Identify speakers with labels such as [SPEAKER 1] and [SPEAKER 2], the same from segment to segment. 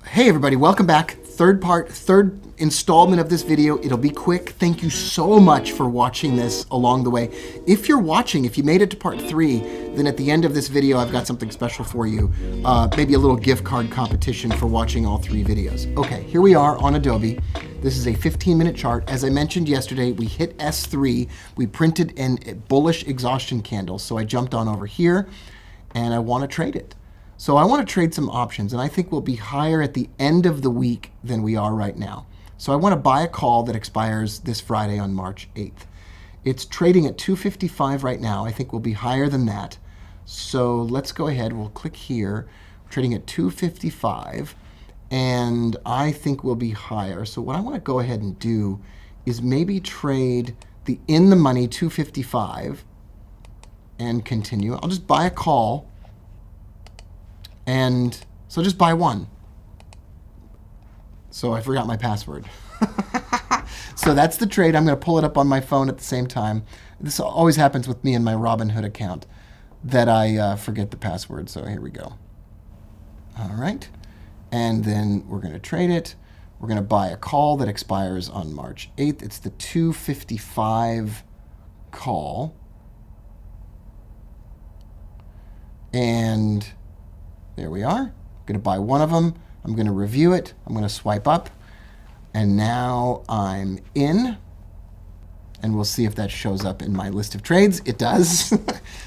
[SPEAKER 1] Hey everybody, welcome back. Third installment of this video. It'll be quick. Thank you so much for watching this along the way. If you're watching, if you made it to part 3, then at the end of this video, I've got something special for you. Maybe a little gift card competition for watching all 3 videos. Okay, here we are on Adobe. This is a 15-minute chart. As I mentioned yesterday, we hit S3. We printed in a bullish exhaustion candle. So I jumped on over here and I want to trade it. So I want to trade some options, and I think we'll be higher at the end of the week than we are right now. So I want to buy a call that expires this Friday on March 8th. It's trading at 255 right now. I think we'll be higher than that. So let's go ahead. We'll click here. We're trading at 255, and I think we'll be higher. So what I want to go ahead and do is maybe trade the in-the-money 255 and continue. I'll just buy a call. And so just buy one. So I forgot my password. So that's the trade. I'm going to pull it up on my phone at the same time. This always happens with me in my Robinhood account, that I forget the password. So here we go. All right. And then we're going to trade it. We're going to buy a call that expires on March 8th. It's the 255 call. And there we are. I'm going to buy one of them. I'm going to review it. I'm going to swipe up. And now I'm in. And we'll see if that shows up in my list of trades. It does.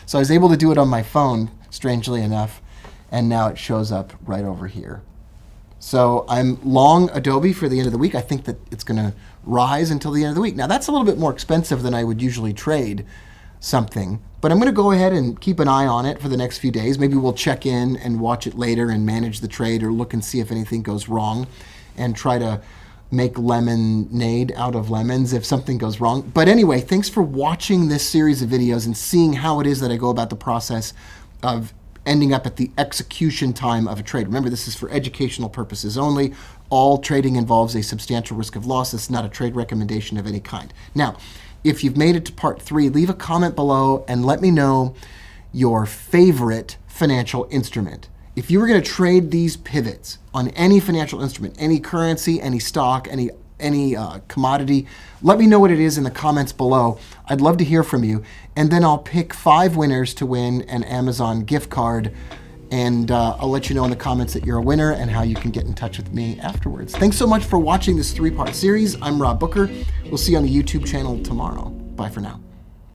[SPEAKER 1] So I was able to do it on my phone, strangely enough. And now it shows up right over here. So I'm long Adobe for the end of the week. I think that it's going to rise until the end of the week. Now, that's a little bit more expensive than I would usually trade something. But I'm going to go ahead and keep an eye on it for the next few days. Maybe we'll check in and watch it later and manage the trade, or look and see if anything goes wrong and try to make lemonade out of lemons if something goes wrong. But anyway, thanks for watching this series of videos and seeing how it is that I go about the process of ending up at the execution time of a trade. Remember, this is for educational purposes only. All trading involves a substantial risk of loss. It's not a trade recommendation of any kind. Now, if you've made it to part 3, leave a comment below and let me know your favorite financial instrument. If you were going to trade these pivots on any financial instrument, any currency, any stock, any commodity, let me know what it is in the comments below. I'd love to hear from you. And then I'll pick 5 winners to win an Amazon gift card. And I'll let you know in the comments that you're a winner and how you can get in touch with me afterwards. Thanks so much for watching this 3-part series. I'm Rob Booker. We'll see you on the YouTube channel tomorrow. Bye for now.